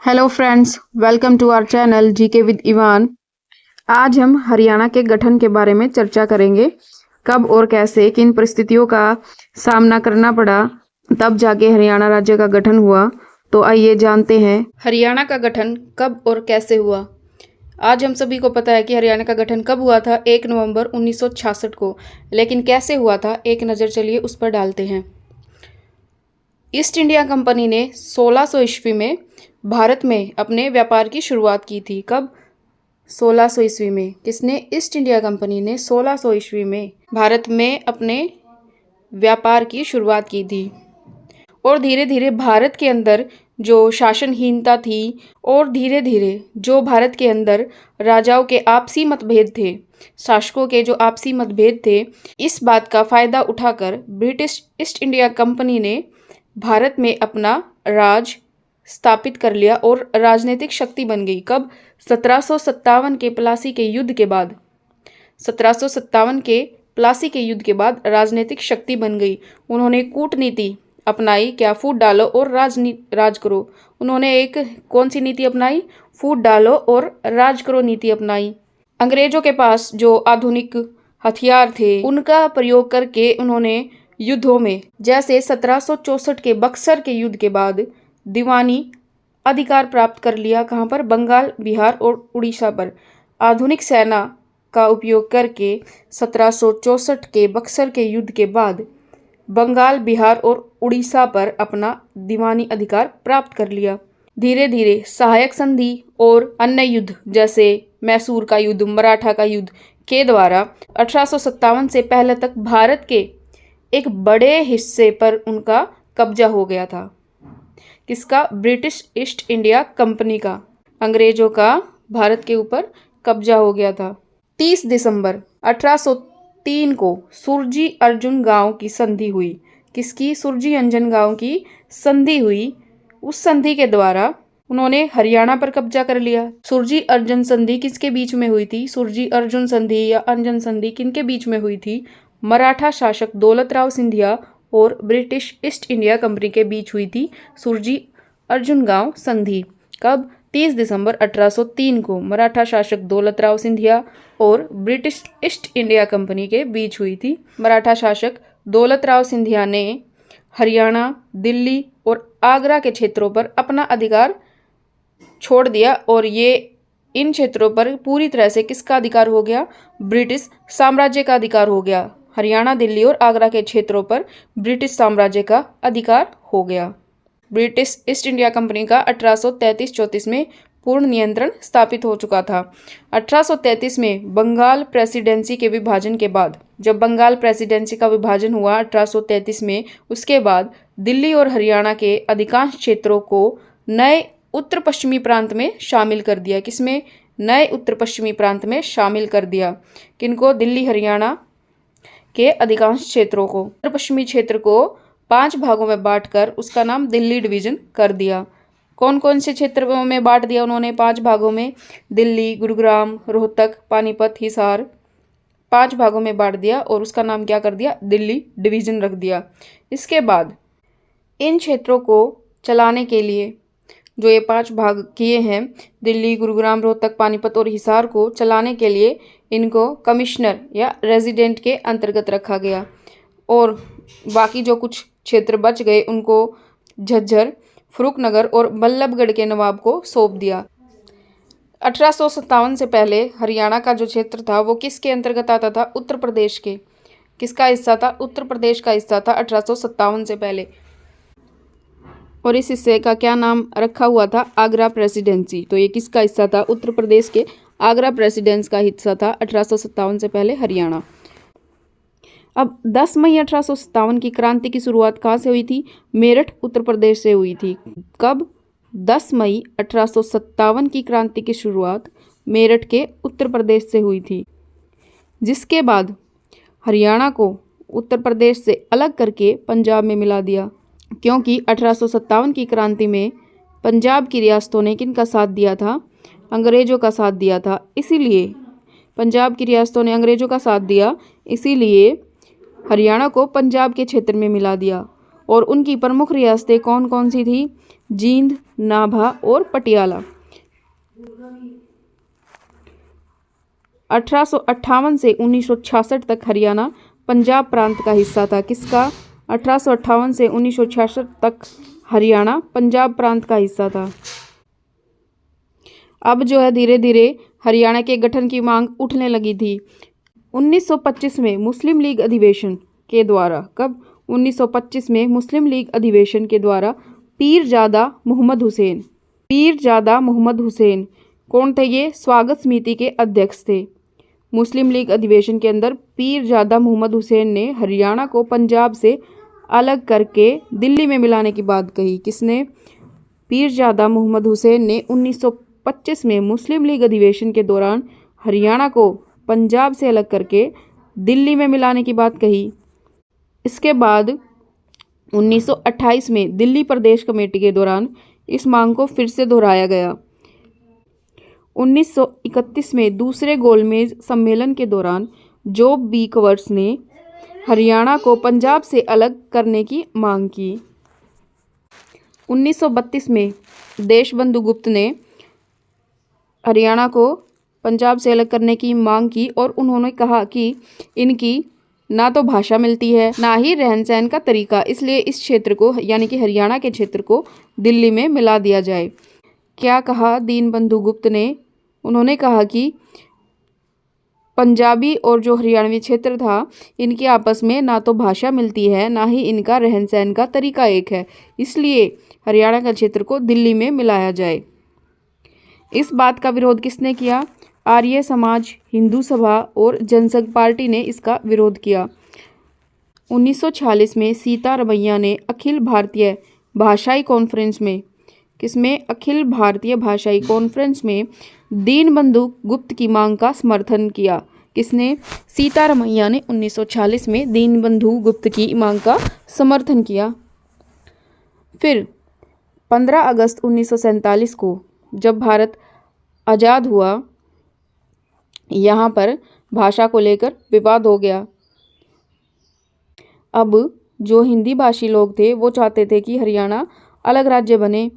Hello friends, welcome to our channel GK with Ivan. आज हम हरियाणा के गठन के बारे में चर्चा करेंगे। कब और कैसे किन परिस्थितियों का सामना करना पड़ा, तब जाके हरियाणा राज्य का गठन हुआ। तो आइए जानते हैं हरियाणा का गठन कब और कैसे हुआ। आज हम सभी को पता है कि हरियाणा का गठन कब हुआ था, 1 नवंबर 1966 को। लेकिन कैसे हुआ था, एक नज़र चलिए उस पर डालते हैं। ईस्ट इंडिया कंपनी ने 1600 ईस्वी में भारत में अपने व्यापार की शुरुआत की थी। कब? 1600 ईस्वी में। किसने? ईस्ट इंडिया कंपनी ने 1600 ईस्वी में भारत में अपने व्यापार की शुरुआत की थी। और धीरे धीरे भारत के अंदर जो शासनहीनता थी और धीरे धीरे जो भारत के अंदर राजाओं के आपसी मतभेद थे, शासकों के जो आपसी मतभेद थे, इस बात का फ़ायदा उठाकर ब्रिटिश ईस्ट इंडिया कंपनी ने भारत में अपना राज स्थापित कर लिया और राजनीतिक शक्ति बन गई। कब? 1757 के प्लासी के युद्ध के बाद। 1757 के प्लासी के युद्ध के बाद राजनीतिक शक्ति बन गई। उन्होंने कूटनीति अपनाई। क्या? फूट डालो और राज करो। उन्होंने एक कौन सी नीति अपनाई? फूट डालो और राज करो नीति अपनाई। अंग्रेजों के पास जो आधुनिक हथियार थे उनका प्रयोग करके उन्होंने युद्धों में, जैसे 1764 के बक्सर के युद्ध के बाद दीवानी अधिकार प्राप्त कर लिया। कहाँ पर? बंगाल, बिहार और उड़ीसा पर। आधुनिक सेना का उपयोग करके 1764 के बक्सर के युद्ध के बाद बंगाल, बिहार और उड़ीसा पर अपना दीवानी अधिकार प्राप्त कर लिया। धीरे धीरे सहायक संधि और अन्य युद्ध, जैसे मैसूर का युद्ध, मराठा का युद्ध के द्वारा 1857 से पहले तक भारत के एक बड़े हिस्से पर उनका कब्जा हो गया था। किसका? ब्रिटिश ईस्ट इंडिया कंपनी का। अंग्रेजों का भारत के ऊपर कब्जा हो गया था। 30 दिसंबर 1803 को सुरजी अर्जुन गांव की संधि हुई। किसकी? सुरजी अर्जुन गांव की संधि हुई। उस संधि के द्वारा उन्होंने हरियाणा पर कब्जा कर लिया। सुरजी अर्जुन संधि किसके बीच में हुई थी? सुरजी अर्जुन संधि या अंजन संधि किनके बीच में हुई थी? मराठा शासक दौलत राव सिंधिया और ब्रिटिश ईस्ट इंडिया कंपनी के बीच हुई थी सुरजी अर्जुन गांव संधि। कब? 30 दिसंबर 1803 को मराठा शासक दौलत राव सिंधिया और ब्रिटिश ईस्ट इंडिया कंपनी के बीच हुई थी। मराठा शासक दौलत राव सिंधिया ने हरियाणा, दिल्ली और आगरा के क्षेत्रों पर अपना अधिकार छोड़ दिया और ये इन क्षेत्रों पर पूरी तरह से किसका अधिकार हो गया? ब्रिटिश साम्राज्य का अधिकार हो गया। हरियाणा, दिल्ली और आगरा के क्षेत्रों पर ब्रिटिश साम्राज्य का अधिकार हो गया। ब्रिटिश ईस्ट इंडिया कंपनी का 1833-34 में पूर्ण नियंत्रण स्थापित हो चुका था। 1833 में बंगाल प्रेसिडेंसी के विभाजन के बाद, जब बंगाल प्रेसिडेंसी का विभाजन हुआ 1833 में, उसके बाद दिल्ली और हरियाणा के अधिकांश क्षेत्रों को नए उत्तर पश्चिमी प्रांत में शामिल कर दिया। किसमें? नए उत्तर पश्चिमी प्रांत में शामिल कर दिया। किनको? दिल्ली, हरियाणा के अधिकांश क्षेत्रों को। उत्तर पश्चिमी क्षेत्र को 5 भागों में बांटकर उसका नाम दिल्ली डिवीजन कर दिया। कौन कौन से क्षेत्रों में बांट दिया उन्होंने? 5 भागों में। दिल्ली, गुरुग्राम, रोहतक, पानीपत, हिसार, 5 भागों में बांट दिया और उसका नाम क्या कर दिया? दिल्ली डिवीजन रख दिया। इसके बाद इन क्षेत्रों को चलाने के लिए जो ये 5 भाग किए हैं, दिल्ली, गुरुग्राम, रोहतक, पानीपत और हिसार को चलाने के लिए इनको कमिश्नर या रेजिडेंट के अंतर्गत रखा गया और बाकी जो कुछ क्षेत्र बच गए उनको झज्जर, फर्रुखनगर और बल्लभगढ़ के नवाब को सौंप दिया। 1857 से पहले हरियाणा का जो क्षेत्र था वो किसके अंतर्गत आता था? उत्तर प्रदेश के। किसका हिस्सा था? उत्तर प्रदेश का हिस्सा था 1857 से पहले। और इस हिस्से का क्या नाम रखा हुआ था? आगरा प्रेसिडेंसी। तो ये किसका हिस्सा था? उत्तर प्रदेश के आगरा प्रेसिडेंस का हिस्सा था 1857 से पहले हरियाणा। अब 10 मई 1857 की क्रांति की शुरुआत कहाँ से हुई थी? मेरठ, उत्तर प्रदेश से हुई थी। कब? 10 मई 1857 की क्रांति की शुरुआत मेरठ के उत्तर प्रदेश से हुई थी, जिसके बाद हरियाणा को उत्तर प्रदेश से अलग करके पंजाब में मिला दिया। क्योंकि 1857 की क्रांति में पंजाब की रियासतों ने किनका साथ दिया था? अंग्रेजों का साथ दिया था। इसीलिए पंजाब की रियासतों ने अंग्रेजों का साथ दिया, इसीलिए हरियाणा को पंजाब के क्षेत्र में मिला दिया और उनकी प्रमुख रियासतें कौन कौन सी थी? जींद, नाभा और पटियाला। 1858 से 1966 तक हरियाणा पंजाब प्रांत का हिस्सा था। किसका? 1858 से 1966 तक हरियाणा पंजाब प्रांत का हिस्सा था। अब जो है धीरे धीरे हरियाणा के गठन की मांग उठने लगी थी। 1925 में मुस्लिम लीग अधिवेशन के द्वारा, कब? 1925 में मुस्लिम लीग अधिवेशन के द्वारा पीरजादा मोहम्मद हुसैन कौन थे? ये स्वागत समिति के अध्यक्ष थे। मुस्लिम लीग अधिवेशन के अंदर पीरजादा मोहम्मद हुसैन ने हरियाणा को पंजाब से अलग करके दिल्ली में मिलाने की बात कही। किसने? पीरजादा मोहम्मद हुसैन ने 1925 में मुस्लिम लीग अधिवेशन के दौरान हरियाणा को पंजाब से अलग करके दिल्ली में मिलाने की बात कही। इसके बाद 1928 में दिल्ली प्रदेश कमेटी के दौरान इस मांग को फिर से दोहराया गया। 1931 में दूसरे गोलमेज सम्मेलन के दौरान जॉब बीकवर्स ने हरियाणा को पंजाब से अलग करने की मांग की। 1932 में देशबंधु गुप्त ने हरियाणा को पंजाब से अलग करने की मांग की और उन्होंने कहा कि इनकी ना तो भाषा मिलती है, ना ही रहन सहन का तरीका, इसलिए इस क्षेत्र को यानी कि हरियाणा के क्षेत्र को दिल्ली में मिला दिया जाए। क्या कहा दीनबंधु गुप्त ने? उन्होंने कहा कि पंजाबी और जो हरियाणवी क्षेत्र था इनके आपस में ना तो भाषा मिलती है, ना ही इनका रहन सहन का तरीका एक है, इसलिए हरियाणा का क्षेत्र को दिल्ली में मिलाया जाए। इस बात का विरोध किसने किया? आर्य समाज, हिंदू सभा और जनसंघ पार्टी ने इसका विरोध किया। 1946 में सीतारमैया ने अखिल भारतीय भाषाई कॉन्फ्रेंस में, किसमें? अखिल भारतीय भाषाई कॉन्फ्रेंस में दीनबंधु गुप्त की मांग का समर्थन किया। किसने? सीतारमैया ने 1946 में दीनबंधु गुप्त की मांग का समर्थन किया। फिर 15 अगस्त 1947 को जब भारत आज़ाद हुआ, यहाँ पर भाषा को लेकर विवाद हो गया। अब जो हिंदी भाषी लोग थे वो चाहते थे कि हरियाणा अलग राज्य बने।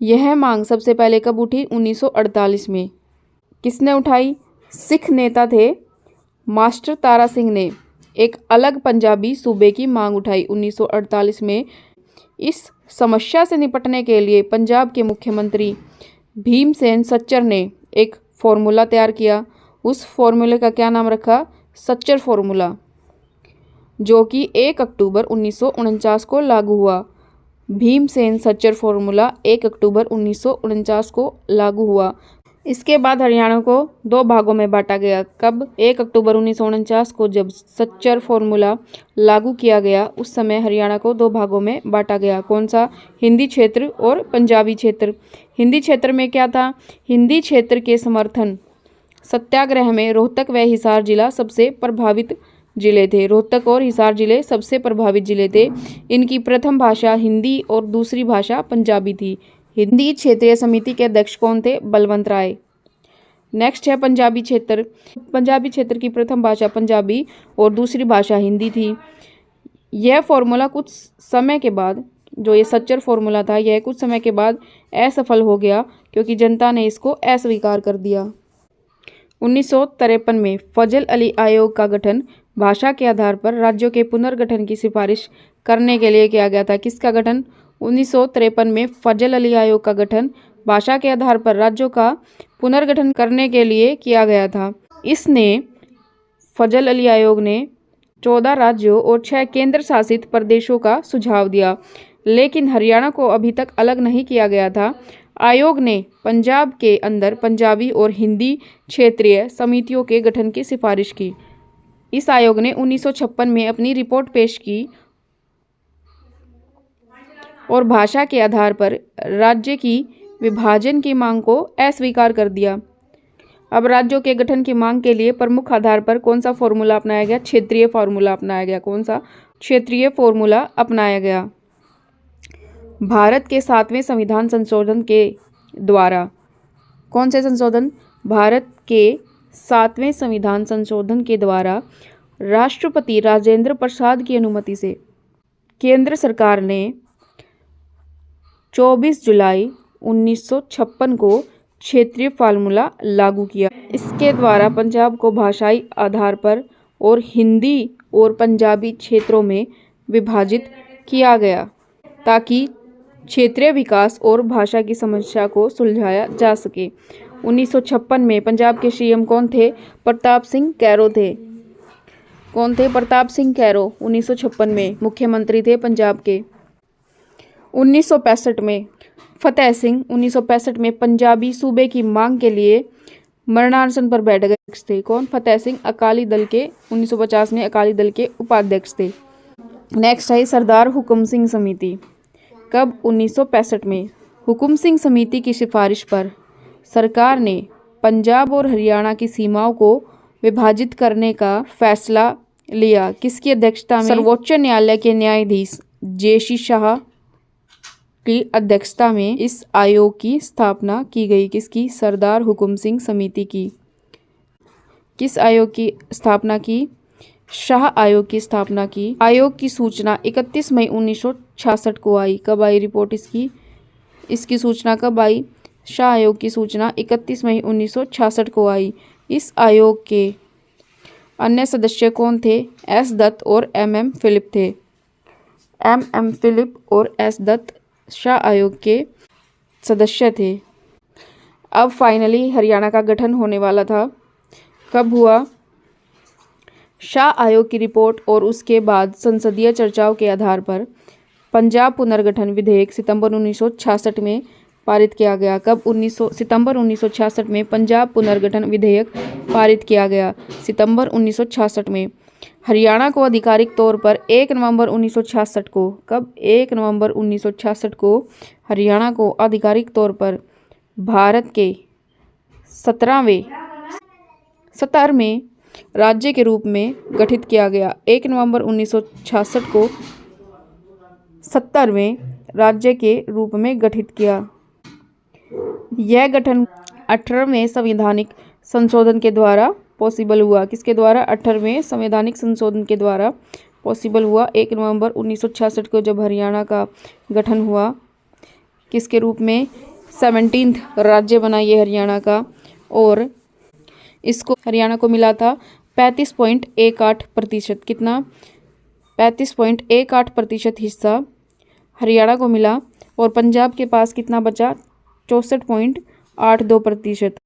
यह मांग सबसे पहले कब उठी? 1948 में। किसने उठाई? सिख नेता थे मास्टर तारा सिंह ने एक अलग पंजाबी सूबे की मांग उठाई 1948 में। इस समस्या से निपटने के लिए पंजाब के मुख्यमंत्री भीमसेन सच्चर ने एक फॉर्मूला तैयार किया। उस फॉर्मूले का क्या नाम रखा? सच्चर फॉर्मूला, जो कि 1 अक्टूबर 1949 को लागू हुआ। भीमसेन सच्चर फॉर्मूला 1 अक्टूबर 1949 को लागू हुआ। इसके बाद हरियाणा को 2 भागों में बांटा गया। कब? 1 अक्टूबर 1949 को जब सच्चर फॉर्मूला लागू किया गया उस समय हरियाणा को 2 भागों में बांटा गया। कौन सा? हिंदी क्षेत्र और पंजाबी क्षेत्र। हिंदी क्षेत्र में क्या था? हिंदी क्षेत्र के समर्थन सत्याग्रह में रोहतक व हिसार जिला सबसे प्रभावित जिले थे। रोहतक और हिसार जिले सबसे प्रभावित जिले थे। इनकी प्रथम भाषा हिंदी और दूसरी भाषा पंजाबी थी। हिंदी क्षेत्रीय समिति के अध्यक्ष कौन थे? बलवंत राय। नेक्स्ट है पंजाबी क्षेत्र। पंजाबी क्षेत्र की प्रथम भाषा पंजाबी और दूसरी भाषा हिंदी थी। यह फॉर्मूला कुछ समय के बाद, जो ये सच्चर फॉर्मूला था, यह कुछ समय के बाद असफल हो गया क्योंकि जनता ने इसको अस्वीकार कर दिया। 1953 में फजल अली आयोग का गठन भाषा के आधार पर राज्यों के पुनर्गठन की सिफारिश करने के लिए किया गया था। किसका गठन? 1953 में फजल अली आयोग का गठन भाषा के आधार पर राज्यों का पुनर्गठन करने के लिए किया गया था। इसने फजल अली आयोग ने 14 राज्यों और 6 केंद्र शासित प्रदेशों का सुझाव दिया, लेकिन हरियाणा को अभी तक अलग नहीं किया गया था। आयोग ने पंजाब के अंदर पंजाबी और हिंदी क्षेत्रीय समितियों के गठन की सिफारिश की। इस आयोग ने 1956 में अपनी रिपोर्ट पेश की और भाषा के आधार पर राज्य की विभाजन की मांग को अस्वीकार कर दिया। अब राज्यों के गठन की मांग के लिए प्रमुख आधार पर कौन सा फॉर्मूला अपनाया गया? क्षेत्रीय फॉर्मूला अपनाया गया। कौन सा? क्षेत्रीय फॉर्मूला अपनाया गया। भारत के 7वें संविधान संशोधन के द्वारा, कौन से संशोधन? भारत के 7वें संविधान संशोधन के द्वारा राष्ट्रपति राजेंद्र प्रसाद की अनुमति से केंद्र सरकार ने 24 जुलाई 1956 को क्षेत्रीय फार्मूला लागू किया। इसके द्वारा पंजाब को भाषाई आधार पर और हिंदी और पंजाबी क्षेत्रों में विभाजित किया गया ताकि क्षेत्रीय विकास और भाषा की समस्या को सुलझाया जा सके। 1956 में पंजाब के सीएम कौन थे? प्रताप सिंह कैरो थे। कौन थे? प्रताप सिंह कैरो 1956 में मुख्यमंत्री थे पंजाब के। 1965 में फतेह सिंह 1965 में पंजाबी सूबे की मांग के लिए मरणासन पर बैठ गए थे। कौन? फतेह सिंह अकाली दल के 1950 में अकाली दल के उपाध्यक्ष थे। नेक्स्ट है सरदार हुकुम सिंह समिति। कब? 1965 में। हुकुम सिंह समिति की सिफारिश पर सरकार ने पंजाब और हरियाणा की सीमाओं को विभाजित करने का फैसला लिया। किसकी अध्यक्षता में? सर्वोच्च न्यायालय के न्यायाधीश जेसी शाह की अध्यक्षता में इस आयोग की स्थापना की गई। किसकी? सरदार हुकुम सिंह समिति की। किस आयोग की स्थापना की? शाह आयोग की स्थापना की। आयोग की सूचना 31 मई 1966 को आई। कब आई रिपोर्ट इसकी? इसकी सूचना कब आई? शाह आयोग की सूचना 31 मई 1966 को आई। इस आयोग के अन्य सदस्य कौन थे? एस दत्त और एम फिलिप थे। एम फिलिप और एस दत्त शाह आयोग के सदस्य थे। अब फाइनली हरियाणा का गठन होने वाला था। कब हुआ? शाह आयोग की रिपोर्ट और उसके बाद संसदीय चर्चाओं के आधार पर पंजाब पुनर्गठन विधेयक सितंबर 1966 में पारित किया गया। कब? सितंबर 1966 में पंजाब पुनर्गठन विधेयक पारित किया गया। सितंबर 1966 में। हरियाणा को आधिकारिक तौर पर 1 नवंबर 1966 को। कब? 1 नवंबर 1966 को हरियाणा को आधिकारिक तौर पर भारत के 17वें राज्य के रूप में गठित किया गया। 1 नवंबर 1966 को 17वें राज्य के रूप में गठित किया। यह गठन 18वें संवैधानिक संशोधन के द्वारा पॉसिबल हुआ। किसके द्वारा? 18वें संवैधानिक संशोधन के द्वारा पॉसिबल हुआ। 1 नवंबर 1966 को जब हरियाणा का गठन हुआ। किसके रूप में? 17th राज्य बना ये हरियाणा का, और इसको हरियाणा को मिला था 35.18%। कितना? 35.18% हिस्सा हरियाणा को मिला, और पंजाब के पास कितना बचा? 64.82%।